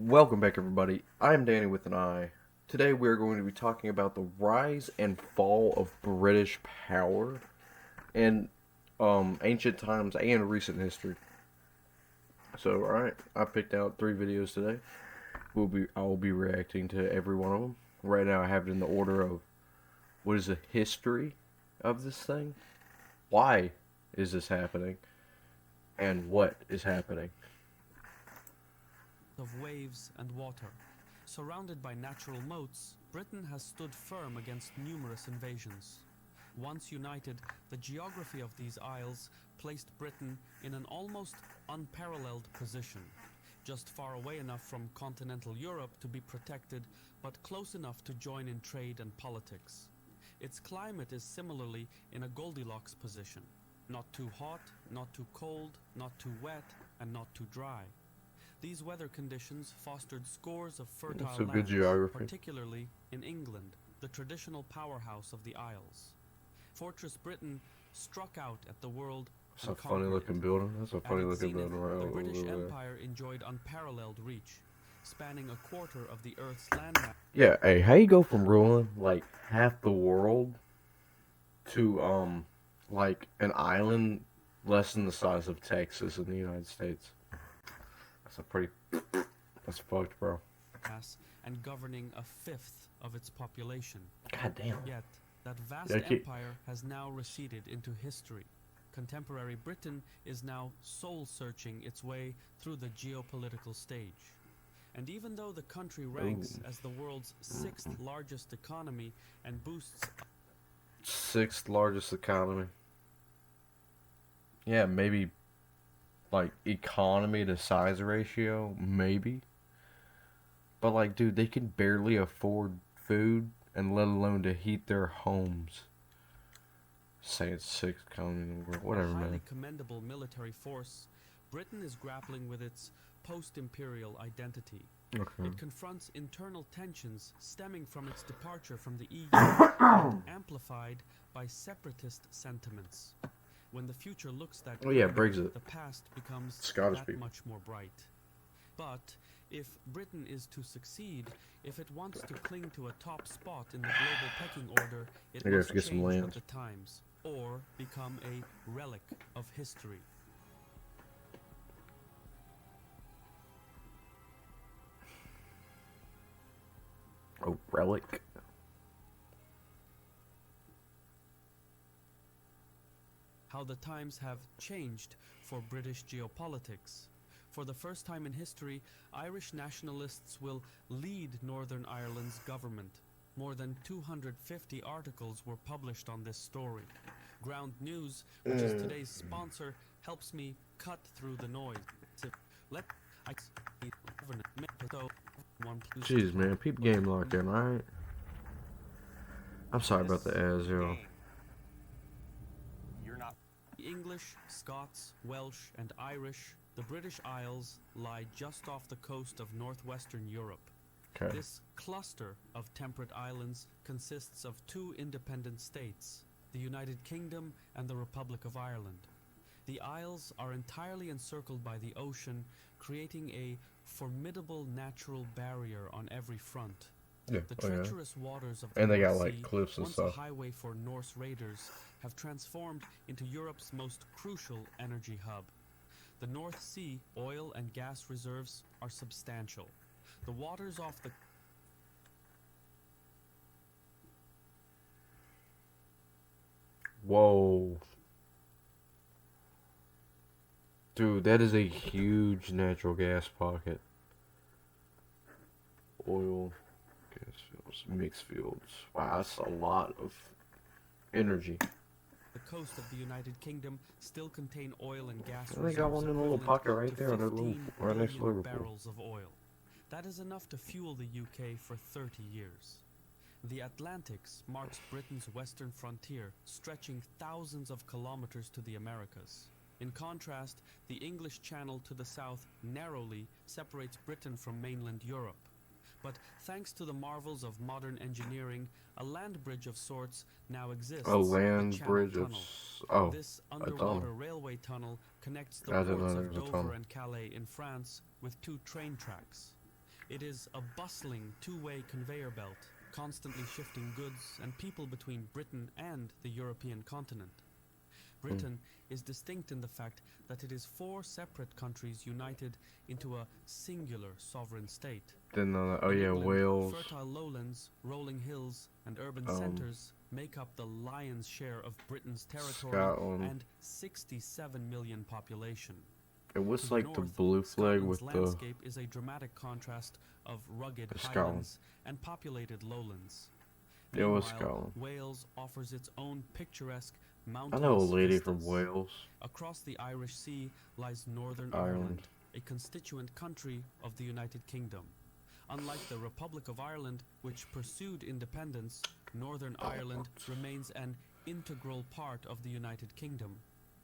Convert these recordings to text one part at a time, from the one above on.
Welcome back, everybody. I'm Danny with an I. Today we're going to be talking about the rise and fall of British power in ancient times and recent history. So, alright, I picked out 3 videos today. I will be reacting to every one of them. Right now I have it in the order of what is the history of this thing, why is this happening, and what is happening. Of waves and water. Surrounded by natural moats, Britain has stood firm against numerous invasions. Once united, the geography of these isles placed Britain in an almost unparalleled position, just far away enough from continental Europe to be protected, but close enough to join in trade and politics. Its climate is similarly in a Goldilocks position, not too hot, not too cold, not too wet, and not too dry. These weather conditions fostered scores of fertile So good lands, geography. particularly in England, the traditional powerhouse of the Isles. Fortress Britain struck out at the world That's and a funny looking building. That's a funny looking zenith, building right the over British there. Empire enjoyed unparalleled reach, spanning a quarter of the Earth's landmass. Yeah, hey, how you go from ruling like half the world to like an island less than the size of Texas in the United States? That's fucked, bro. And governing a fifth of its population. God damn. Yet, that vast Yeah, empire has now receded into history. Contemporary Britain is now soul-searching its way through the geopolitical stage. And even though the country ranks as the world's 6th largest economy and boasts 6th largest economy. Yeah, maybe like economy to size ratio, maybe. But like, dude, they can barely afford food and let alone to heat their homes. Say it's 6th economy in the world, whatever, highly man. commendable military force, Britain is grappling with its post-imperial identity. Okay. It confronts internal tensions stemming from its departure from the EU, and amplified by separatist sentiments. When the future looks that grim, Brexit. the past becomes Scottish that people. much more bright. But if Britain is to succeed, if it wants to cling to a top spot in the global pecking order, it must get some change land. with the times, or become a relic of history. A relic. How the times have changed for British geopolitics. For the first time in history, Irish nationalists will lead Northern Ireland's government. More than 250 articles were published on this story. Ground News, which is today's sponsor, helps me cut through the noise. Jeez, man, peep game locked in, alright? I'm sorry about the ads, yo. English, Scots, Welsh, and Irish, the British Isles lie just off the coast of northwestern Europe. Okay. This cluster of temperate islands consists of 2 independent states, the United Kingdom and the Republic of Ireland. The Isles are entirely encircled by the ocean, creating a formidable natural barrier on every front. Yeah. The treacherous waters of the And they North got like Sea, cliffs and once stuff. a highway for Norse raiders, have transformed into Europe's most crucial energy hub. The North Sea oil and gas reserves are substantial. The waters off the Whoa. Dude, that is a huge natural gas pocket. Oil, gas fields, mixed fields. Wow, that's a lot of energy. The coast of the United Kingdom still contain oil and gas They got one in a little pocket right there on their little, right next to Liverpool. barrels of oil. That is enough to fuel the UK for 30 years. The Atlantics marks Britain's western frontier, stretching thousands of kilometers to the Americas. In contrast, the English Channel to the south narrowly separates Britain from mainland Europe. But thanks to the marvels of modern engineering, a land bridge of sorts now exists. A land bridge tunnel. of... This underwater railway tunnel connects the I didn't ports know of there was a Dover tunnel. and Calais in France with 2 train tracks. It is a bustling two-way conveyor belt, constantly shifting goods and people between Britain and the European continent. Britain is distinct in the fact that it is 4 separate countries united into a singular sovereign state. Then, oh In yeah, England, Wales. fertile lowlands, rolling hills, and urban centres make up the lion's share of Britain's territory Scotland. and 67 million population. It was To the like the north, blue flag Scotland's with the. landscape is a dramatic contrast of rugged Scotland. highlands and populated lowlands. It was Meanwhile, Scotland. Wales offers its own picturesque I mountainous know a lady from vistas. Wales. Across the Irish Sea lies Northern Ireland. Ireland, a constituent country of the United Kingdom. Unlike the Republic of Ireland, which pursued independence, Northern Ireland remains an integral part of the United Kingdom.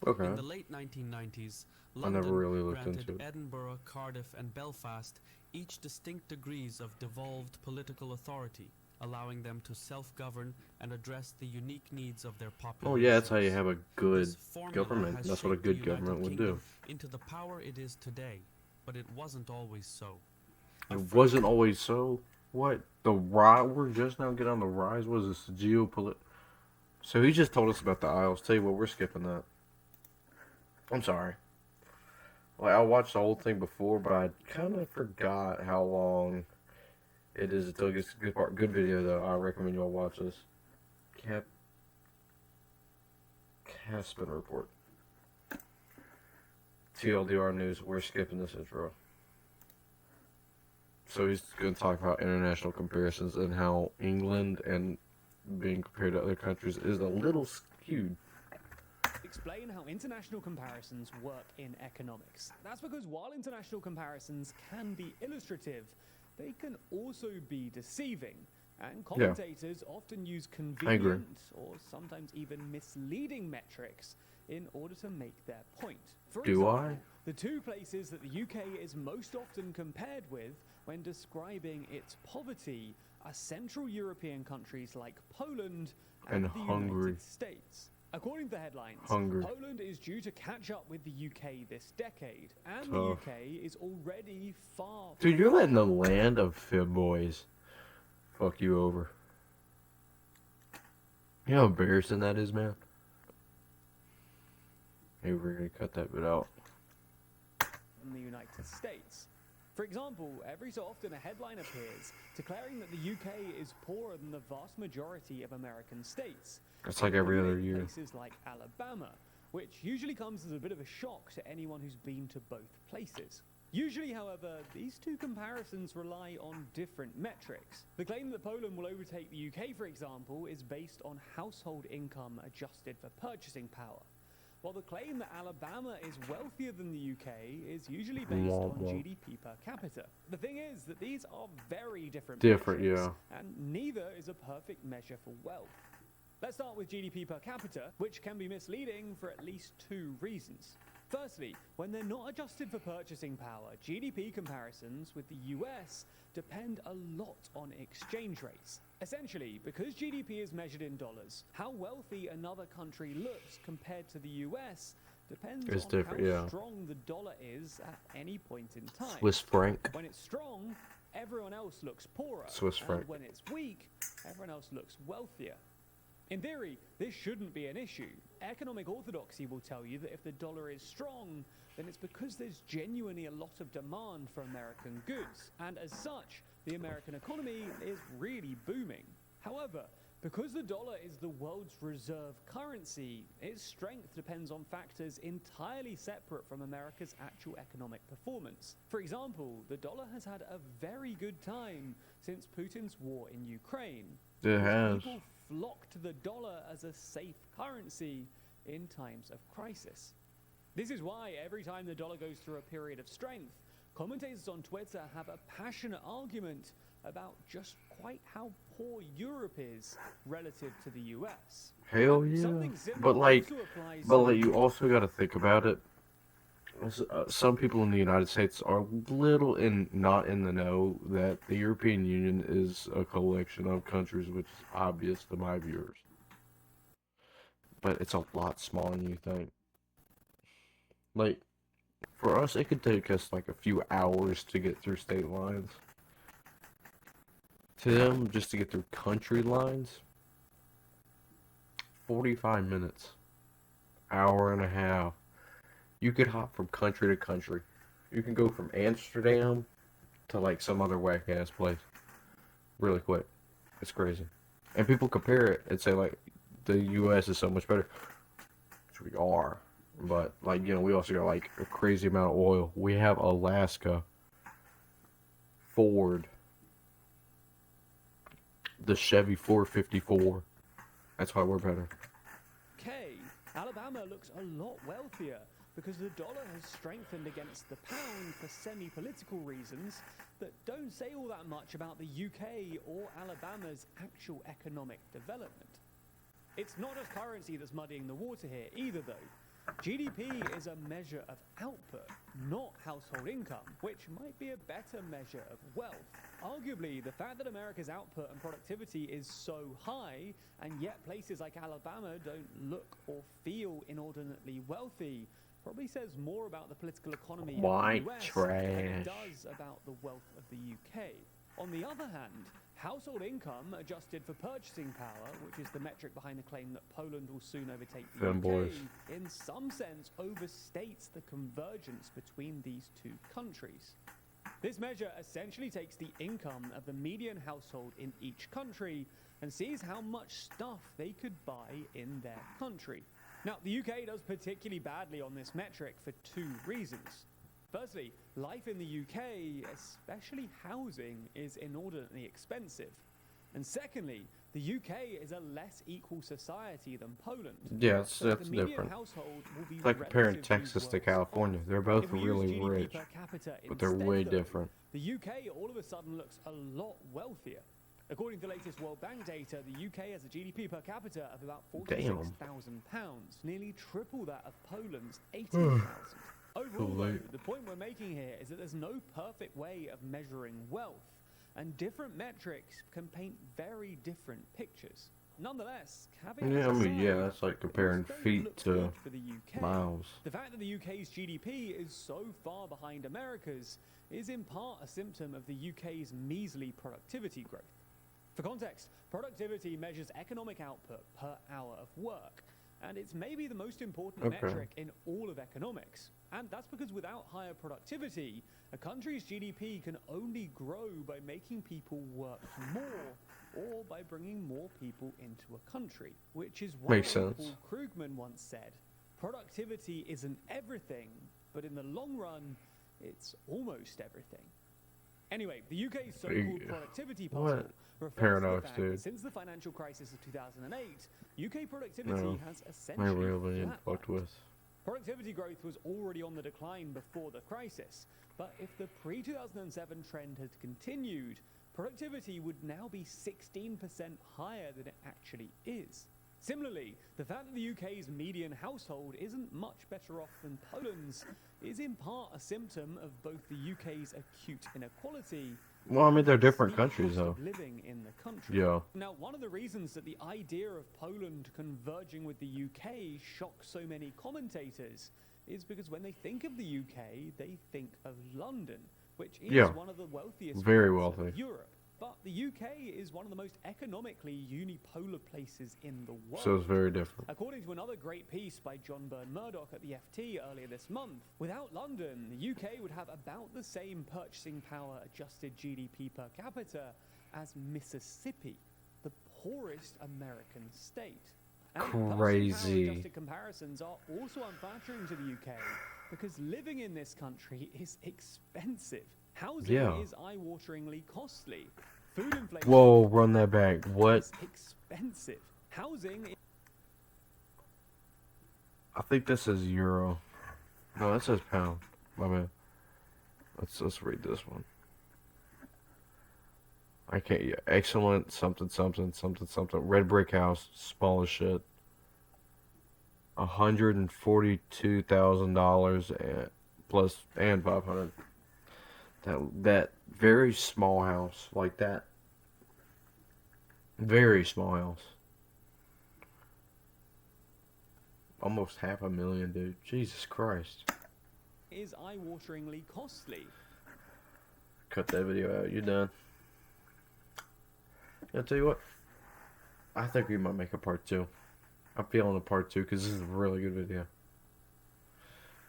Okay. In the late 1990s, I never London really looked granted into it. Edinburgh, Cardiff, and Belfast each distinct degrees of devolved political authority, allowing them to self-govern and address the unique needs of their populations. Oh yeah, that's how you have a good This formula government. has That's what a shaped the good United government would Kingdom do. into the power it is today, but it wasn't always so. A It friend- wasn't always so. What? The rise? We're just now getting on the rise. Was this geopolit? So he just told us about the Isles. Tell you what, we're skipping that. I'm sorry. Like, I watched the whole thing before, but I kind of forgot how long it is until it gets to the good part. Good video, though. I recommend you all watch this. Caspin Report. TLDR News. We're skipping this intro. So he's going to talk about international comparisons and how England and being compared to other countries is a little skewed. Explain how international comparisons work in economics. That's because while international comparisons can be illustrative, they can also be deceiving. And commentators often use convenient or sometimes even misleading metrics in order to make their point. For example, the 2 places that the UK is most often compared with when describing its poverty are Central European countries like Poland and the Hungary. United States. According to the headlines, Hungary. Poland is due to catch up with the UK this decade, and the Tough. UK is already far. Dude, you're letting the land of fib boys fuck you over. You know how embarrassing that is, man? Maybe we're gonna cut that bit out. In the United States. For example, every so often a headline appears declaring that the UK is poorer than the vast majority of American states. It's like every other including year. Places like Alabama, which usually comes as a bit of a shock to anyone who's been to both places. Usually, however, these 2 comparisons rely on different metrics. The claim that Poland will overtake the UK, for example, is based on household income adjusted for purchasing power, while the claim that Alabama is wealthier than the UK is usually based on GDP per capita. The thing is that these are very different metrics, and neither is a perfect measure for wealth. Let's start with GDP per capita, which can be misleading for at least 2 reasons. Firstly, when they're not adjusted for purchasing power, GDP comparisons with the US depend a lot on exchange rates. Essentially, because GDP is measured in dollars, how wealthy another country looks compared to the US depends on how strong the dollar is at any point in time. Swiss franc. When it's strong, everyone else looks poorer. Swiss franc. And when it's weak, everyone else looks wealthier. In theory, this shouldn't be an issue. Economic orthodoxy will tell you that if the dollar is strong, then it's because there's genuinely a lot of demand for American goods, and as such, the American economy is really booming. However, because the dollar is the world's reserve currency, its strength depends on factors entirely separate from America's actual economic performance. For example, the dollar has had a very good time since Putin's war in Ukraine. It has. People flock to the dollar as a safe currency in times of crisis. This is why every time the dollar goes through a period of strength, commentators on Twitter have a passionate argument about just quite how poor Europe is relative to the US. Hell yeah. But like you also got to think about it. Some people in the United States are little not in the know that the European Union is a collection of countries, which is obvious to my viewers. But it's a lot smaller than you think. Like, for us, it could take us like a few hours to get through state lines. To them, just to get through country lines, 45 minutes, hour and a half. You could hop from country to country. You can go from Amsterdam to like some other whack ass place really quick. It's crazy. And people compare it and say like the US is so much better. Which we are. But like, you know, we also got like a crazy amount of oil. We have Alaska, Ford, the Chevy 454. That's why we're better. Okay, Alabama looks a lot wealthier because the dollar has strengthened against the pound for semi-political reasons that don't say all that much about the UK or Alabama's actual economic development. It's not just currency that's muddying the water here either though. GDP is a measure of output, not household income, which might be a better measure of wealth. Arguably, the fact that America's output and productivity is so high, and yet places like Alabama don't look or feel inordinately wealthy, probably says more about the political economy of the US than it does about the wealth of the UK. On the other hand, household income adjusted for purchasing power, which is the metric behind the claim that Poland will soon overtake the UK, in some sense overstates the convergence between these two countries. This measure essentially takes the income of the median household in each country and sees how much stuff they could buy in their country. Now, the UK does particularly badly on this metric for two reasons. Firstly, life in the UK, especially housing, is inordinately expensive. And secondly, the UK is a less equal society than Poland. Yeah, that's different. It's like comparing Texas to California. They're both really rich, but they're way different. The UK all of a sudden looks a lot wealthier. According to the latest World Bank data, the UK has a GDP per capita of about £46,000, nearly triple that of Poland's £18,000. Overall, though, the point we're making here is that there's no perfect way of measuring wealth, and different metrics can paint very different pictures. Nonetheless, that's like comparing feet to miles. The fact that the UK's GDP is so far behind America's is in part a symptom of the UK's measly productivity growth. For context, productivity measures economic output per hour of work, and it's maybe the most important metric in all of economics. And that's because without higher productivity, a country's GDP can only grow by making people work more, or by bringing more people into a country. Which is why Paul Krugman once said, productivity isn't everything, but in the long run, it's almost everything. Anyway, the UK's so-called productivity puzzle reflects the fact that since the financial crisis of 2008, UK productivity has essentially flatlined. Productivity growth was already on the decline before the crisis, but if the pre-2007 trend had continued, productivity would now be 16% higher than it actually is. Similarly, the fact that the UK's median household isn't much better off than Poland's is in part a symptom of both the UK's acute inequality. Well, I mean, they're different countries, though. Living in the country. Yeah. Now, one of the reasons that the idea of Poland converging with the UK shocks so many commentators is because when they think of the UK, they think of London, which is one of the wealthiest of Europe. But the UK is one of the most economically unipolar places in the world. So it's very different. According to another great piece by John Byrne-Murdoch at the FT earlier this month, without London, the UK would have about the same purchasing power adjusted GDP per capita as Mississippi, the poorest American state. And crazy. Adjusted comparisons are also unflattering to the UK because living in this country is expensive. Housing is eye-wateringly costly. Food inflation. Whoa, run that back. What? Is expensive. Housing. I think this is euro. No, that says pound. My bad. Let's read this one. I can't. Yeah, excellent. Something. Red brick house. Small as shit. $142,000 and plus and 500. That very small house, like that. Very small house. Almost $500,000, dude. Jesus Christ. Is eye-wateringly costly. Cut that video out. You're done. I'll tell you what. I think we might make a part 2. I'm feeling a part 2 because this is a really good video.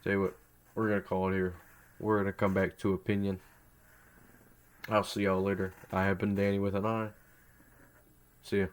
Tell you what, we're gonna call it here. We're gonna come back to opinion. I'll see y'all later. I have been Danny with an I. See ya.